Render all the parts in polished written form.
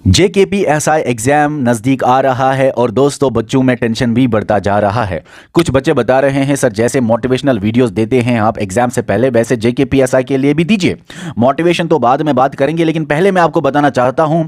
JKPSI exam नज़दीक आ रहा है और दोस्तों बच्चों में टेंशन भी बढ़ता जा रहा है। कुछ बच्चे बता रहे हैं सर जैसे मोटिवेशनल वीडियोस देते हैं आप एग्जाम से पहले वैसे JKPSI के लिए भी दीजिए। मोटिवेशन तो बाद में बात करेंगे, लेकिन पहले मैं आपको बताना चाहता हूं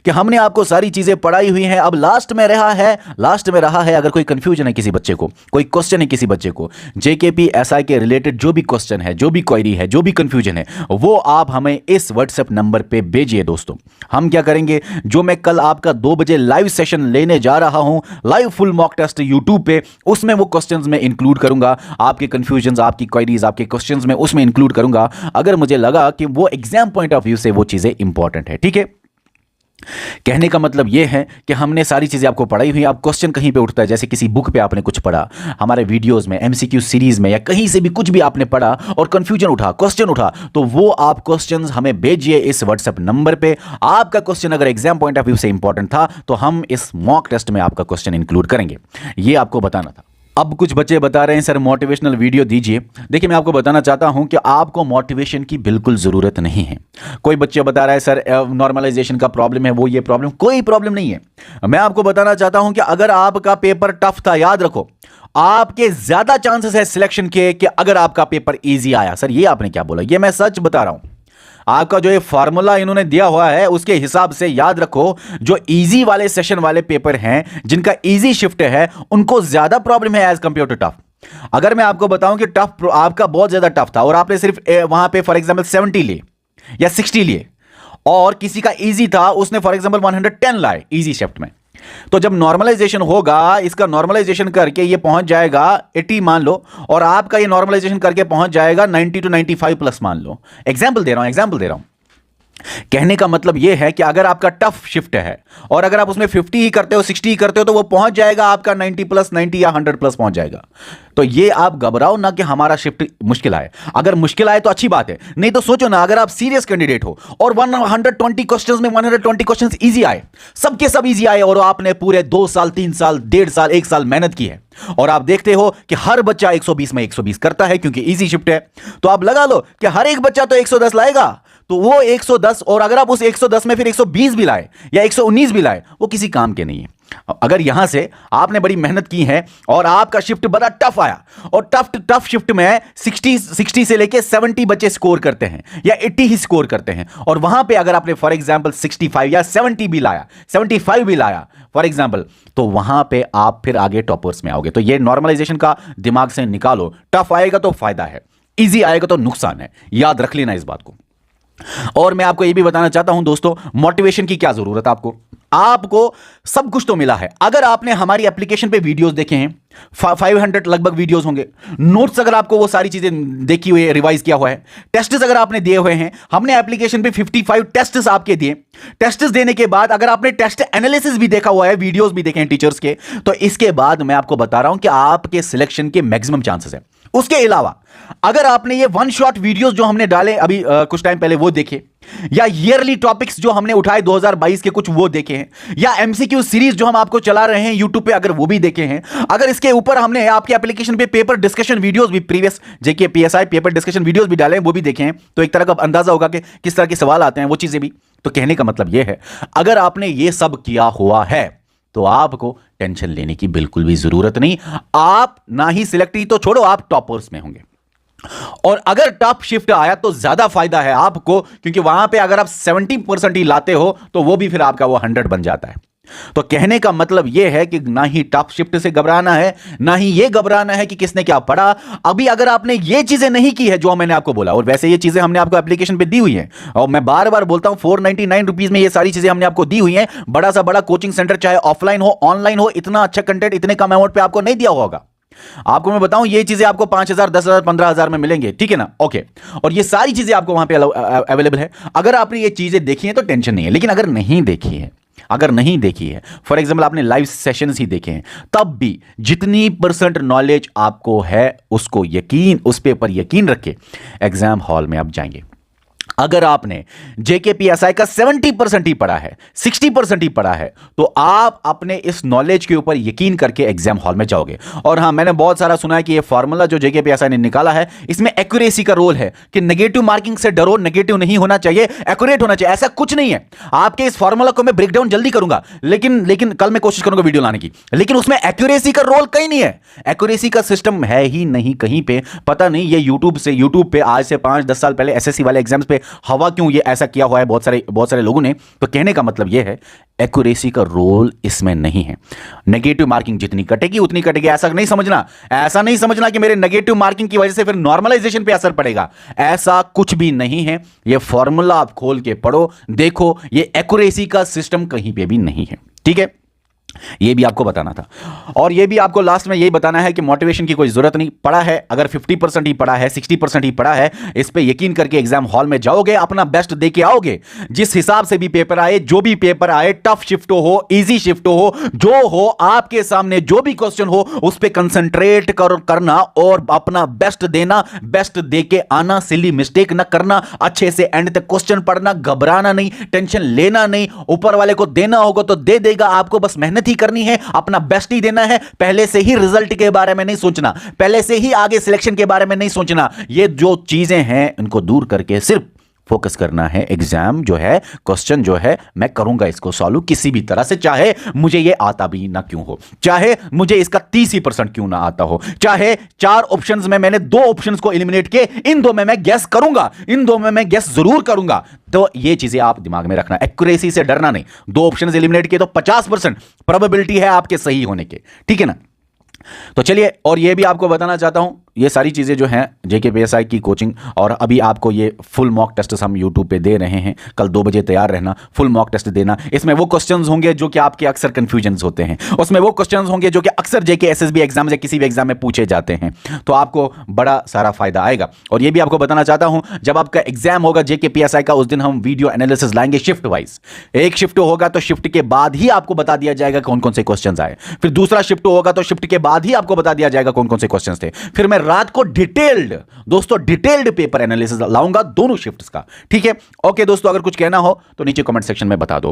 कि हमने आपको सारी चीज़ें पढ़ाई हुई हैं। अब लास्ट में रहा है अगर कोई कन्फ्यूजन है किसी बच्चे को, कोई क्वेश्चन है किसी बच्चे को, JKPSI के रिलेटेड जो भी क्वेश्चन है, जो भी क्वेरी है, जो भी कन्फ्यूजन है, वो आप हमें इस व्हाट्सएप नंबर पर भेजिए। दोस्तों हम क्या करेंगे, जो मैं कल आपका 2 बजे लाइव सेशन लेने जा रहा हूं, live full mock test YouTube पे, उसमें वो क्वेश्चंस में इंक्लूड करूंगा, आपके कंफ्यूजंस, आपकी क्वेरीज, आपके क्वेश्चंस में उसमें इंक्लूड करूंगा अगर मुझे लगा कि वो एग्जाम पॉइंट ऑफ व्यू से वो चीजें इंपॉर्टेंट है। ठीक है, कहने का मतलब यह है कि हमने सारी चीजें आपको पढ़ाई हुई। आप क्वेश्चन कहीं पे उठता है, जैसे किसी बुक पे आपने कुछ पढ़ा, हमारे वीडियोस में, MCQ सीरीज में, या कहीं से भी कुछ भी आपने पढ़ा और कंफ्यूजन उठा, क्वेश्चन उठा, तो वो आप क्वेश्चंस हमें भेजिए इस व्हाट्सएप नंबर पे। आपका क्वेश्चन अगर एग्जाम पॉइंट ऑफ व्यू से इंपॉर्टेंट था तो हम इस मॉक टेस्ट में आपका क्वेश्चन इंक्लूड करेंगे। ये आपको बताना था। अब कुछ बच्चे बता रहे हैं सर मोटिवेशनल वीडियो दीजिए। देखिए मैं आपको बताना चाहता हूं कि आपको मोटिवेशन की बिल्कुल ज़रूरत नहीं है। कोई बच्चे बता रहा है सर नॉर्मलाइजेशन का प्रॉब्लम है, वो ये प्रॉब्लम, कोई प्रॉब्लम नहीं है। मैं आपको बताना चाहता हूं कि अगर आपका पेपर टफ था, याद रखो आपके ज़्यादा चांसेस है सिलेक्शन के कि अगर आपका पेपर ईजी आया। सर ये आपने क्या बोला, ये मैं सच बता रहा हूं। आपका जो ये फार्मूला इन्होंने दिया हुआ है उसके हिसाब से याद रखो, जो इजी वाले सेशन वाले पेपर हैं, जिनका इजी शिफ्ट है, उनको ज्यादा प्रॉब्लम है एज कंपेयर टू टफ। अगर मैं आपको बताऊं कि टफ आपका बहुत ज्यादा टफ था और आपने सिर्फ वहां पे फॉर एग्जांपल 70 लिए या 60 लिए, और किसी का इजी था उसने फॉर एग्जांपल 110 लाए इजी शिफ्ट में, तो जब नॉर्मलाइजेशन होगा, इसका नॉर्मलाइजेशन करके ये पहुंच जाएगा 80 मान लो, और आपका ये नॉर्मलाइजेशन करके पहुंच जाएगा 90 to 95 प्लस मान लो। एग्जांपल दे रहा हूं। कहने का मतलब यह है कि अगर आपका टफ शिफ्ट है और अगर आप उसमें 50 ही करते हो, 60 ही करते हो, तो वो पहुंच जाएगा आपका 90 प्लस, 90 या 100 प्लस पहुंच जाएगा। तो ये आप घबराओ ना कि हमारा शिफ्ट मुश्किल आए। अगर मुश्किल आए तो अच्छी बात है, नहीं तो सोचो ना अगर आप सीरियस कैंडिडेट हो और 120 क्वेश्चंस में 120 क्वेश्चंस इजी आए, सबके सब इजी आए, और आपने पूरे 2 साल, 3 साल, 1.5 साल, 1 साल मेहनत की है, और आप देखते हो कि हर बच्चा 120 में 120 करता है क्योंकि इजी शिफ्ट है, तो आप लगा लो कि हर एक बच्चा तो 110 लाएगा, तो वो 110, और अगर आप उस 110 में फिर 120 भी लाए या 119 भी लाए, वो किसी काम के नहीं है। अगर यहां से आपने बड़ी मेहनत की है और आपका शिफ्ट बड़ा टफ आया, और टफ शिफ्ट में 60 से लेके 70 बच्चे स्कोर करते हैं या 80 ही स्कोर करते हैं, और वहां पे अगर आपने फॉर एग्जांपल 65 या 70 भी लाया, 75 भी लाया फॉर एग्जांपल, तो वहां पे आप फिर आगे टॉपर्स में आओगे। तो ये नॉर्मलाइजेशन का दिमाग से निकालो। टफ आएगा तो फायदा है, इजी आएगा तो नुकसान है, याद रख लेना इस बात को। और मैं आपको यह भी बताना चाहता हूं दोस्तों, मोटिवेशन की क्या जरूरत है आपको सब कुछ तो मिला है। अगर आपने हमारी एप्लीकेशन पे वीडियोस देखे हैं, 500 लगभग वीडियोस होंगे, नोट्स अगर आपको वो सारी चीजें देखी हुई है, रिवाइज किया हुआ है, टेस्ट्स अगर आपने दिए हुए हैं, हमने एप्लीकेशन पे 55 टेस्ट्स आपके दिए। टेस्ट्स देने के बाद अगर आपने टेस्ट एनालिसिस भी देखा हुआ है, वीडियोस भी देखे हैं टीचर्स के, तो इसके बाद मैं आपको बता रहा हूं कि आपके सिलेक्शन के मैक्सिमम चांसेस है। उसके अलावा अगर आपने ये 1 शॉट वीडियोस जो हमने डाले अभी कुछ टाइम पहले वो देखे, या ईयरली टॉपिक्स जो हमने उठाए 2022 के कुछ वो देखे हैं, या MCQ सीरीज जो हम आपको चला रहे हैं YouTube पे अगर वो भी देखे हैं, अगर इसके ऊपर हमने आपके एप्लीकेशन पे पेपर डिस्कशन वीडियोस भी, previous JKPSI paper discussion videos भी डाले हैं, वो भी देखे हैं, तो एक तरह का अंदाजा होगा कि किस तरह के सवाल आते हैं, वो चीजें भी। तो कहने का मतलब यह है, अगर आपने ये सब किया हुआ है तो आपको टेंशन लेने की बिल्कुल भी जरूरत नहीं। आप ना ही सिलेक्ट ही तो छोड़ो, आप टॉपर्स में होंगे। और अगर टॉप शिफ्ट आया तो ज्यादा फायदा है आपको, क्योंकि वहां पे अगर आप 70% ही लाते हो तो वो भी फिर आपका वो 100 बन जाता है। तो कहने का मतलब यह है कि ना ही टॉप शिफ्ट से घबराना है, ना ही ये घबराना है कि किसने क्या पढ़ा। अभी अगर आपने ये चीजें नहीं की है जो मैंने आपको बोला, और वैसे ये चीजें हमने आपको एप्लीकेशन पे दी हुई हैं, और मैं बार बार बोलता हूं 499 रुपीज में ये सारी चीजें हमने आपको दी हुई हैं। बड़ा सा बड़ा कोचिंग सेंटर, चाहे ऑफलाइन हो ऑनलाइन हो, इतना अच्छा कंटेंट इतने कम अमाउंट पे आपको नहीं दिया होगा। आपको मैं बताऊं ये चीजें आपको 5,000, 10,000, 15,000 में मिलेंगे, ठीक है ना? ओके, और ये सारी चीजें आपको वहां पे अवेलेबल है। अगर आपने ये चीजें देखी हैं तो टेंशन नहीं है, लेकिन अगर नहीं देखी है, फॉर एग्जाम्पल आपने लाइव सेशंस ही देखे हैं, तब भी जितनी % नॉलेज आपको है उसको यकीन, उस पे पर यकीन रख के एग्जाम हॉल में आप जाएंगे। अगर आपने जेकेपीएसआई का 70% ही पढ़ा है, 60% ही पढ़ा है, तो आप अपने इस नॉलेज के ऊपर यकीन करके एग्जाम हॉल में जाओगे। और हां, मैंने बहुत सारा सुना है कि ये फॉर्मूला जो जेकेपीएसआई ने निकाला है, इसमें एक्यूरेसी का रोल है कि नेगेटिव मार्किंग से डरो, नेगेटिव नहीं होना चाहिए, एक्यूरेट होना चाहिए। ऐसा कुछ नहीं है। आपके इस फॉर्मूला को मैं ब्रेक डाउन जल्दी करूंगा, लेकिन कल मैं कोशिश करूंगा वीडियो लाने की, लेकिन उसमें एक्यूरेसी का रोल कहीं नहीं है। एक्यूरेसी का सिस्टम है ही नहीं कहीं पे। पता नहीं ये यूट्यूब पे आज से 5-10 साल पहले एसएससी वाले एग्जाम्स पे हवा क्यों ये ऐसा किया हुआ है बहुत सारे लोगों ने। तो कहने का मतलब ये है, एक्यूरेसी का रोल इसमें नहीं है। नेगेटिव मार्किंग जितनी कटेगी उतनी कटेगी, ऐसा नहीं समझना कि मेरे नेगेटिव मार्किंग की वजह से फिर नॉर्मलाइजेशन पे असर पड़ेगा। ऐसा कुछ भी नहीं है। ये फॉर्मूला आप खोल के पढ़ो, देखो, ये एक्यूरेसी का सिस्टम कहीं पे भी नहीं है। ठीक है, ये भी आपको बताना था। और ये भी आपको लास्ट में यही बताना है कि मोटिवेशन की कोई जरूरत नहीं। पढ़ा है, अगर 50% ही पढ़ा है, 60% ही पढ़ा है, इस पे यकीन करके एग्जाम हॉल में जाओगे, अपना बेस्ट दे के आओगे। जिस हिसाब से भी पेपर आए, जो भी पेपर आए, टफ शिफ्ट हो, इजी शिफ्ट हो, जो हो, आपके सामने जो भी क्वेश्चन हो, उस पे कंसंट्रेट करना और अपना बेस्ट देना, बेस्ट दे के आना, सिली मिस्टेक ना करना, अच्छे से एंड तक क्वेश्चन पढ़ना, घबराना नहीं, टेंशन लेना नहीं। ऊपर वाले को देना होगा तो दे देगा, आपको बस मेहनत ही करनी है, अपना बेस्ट ही देना है। पहले से ही रिजल्ट के बारे में नहीं सोचना, पहले से ही आगे सिलेक्शन के बारे में नहीं सोचना। ये जो चीजें हैं इनको दूर करके सिर्फ फोकस करना है। एग्जाम जो है, क्वेश्चन जो है, मैं करूंगा इसको सॉल्व किसी भी तरह से, चाहे मुझे ये आता भी ना क्यों हो, चाहे मुझे इसका 30% क्यों ना आता हो, चाहे 4 ऑप्शंस में मैंने 2 ऑप्शंस को एलिमिनेट किए, इन 2 में मैं गेस करूंगा, इन 2 में मैं गेस जरूर करूंगा। तो ये चीजें आप दिमाग में रखना, एक्यूरेसी से डरना नहीं। 2 ऑप्शंस एलिमिनेट किए तो 50% प्रोबेबिलिटी है आपके सही होने के। ठीक है ना। तो चलिए, और ये भी आपको बताना चाहता हूं, ये सारी चीज़ें जो हैं जेकेपीएसआई की कोचिंग, और अभी आपको ये फुल मॉक टेस्ट हम यूट्यूब पे दे रहे हैं। कल 2 बजे तैयार रहना, फुल मॉक टेस्ट देना। इसमें वो क्वेश्चंस होंगे जो कि आपके अक्सर कंफ्यूजन्स होते हैं, उसमें वो क्वेश्चंस होंगे जो कि अक्सर जेके एसएसबी एग्जाम या किसी भी एग्जाम में पूछे जाते हैं। तो आपको बड़ा सारा फायदा आएगा। और ये भी आपको बताना चाहता हूं, जब आपका एग्जाम होगा जेकेपीएसआई का, उस दिन हम वीडियो एनालिसिस लाएंगे शिफ्ट वाइज। एक शिफ्ट होगा तो शिफ्ट के बाद ही आपको बता दिया जाएगा कौन कौन से क्वेश्चन आए, फिर दूसरा शिफ्ट होगा तो शिफ्ट के बाद ही आपको बता दिया जाएगा कौन कौन से क्वेश्चन थे। फिर मैं रात को डिटेल्ड पेपर एनालिसिस लाऊंगा दोनों शिफ्ट्स का। ठीक है, ओके दोस्तों, अगर कुछ कहना हो तो नीचे कमेंट सेक्शन में बता दो।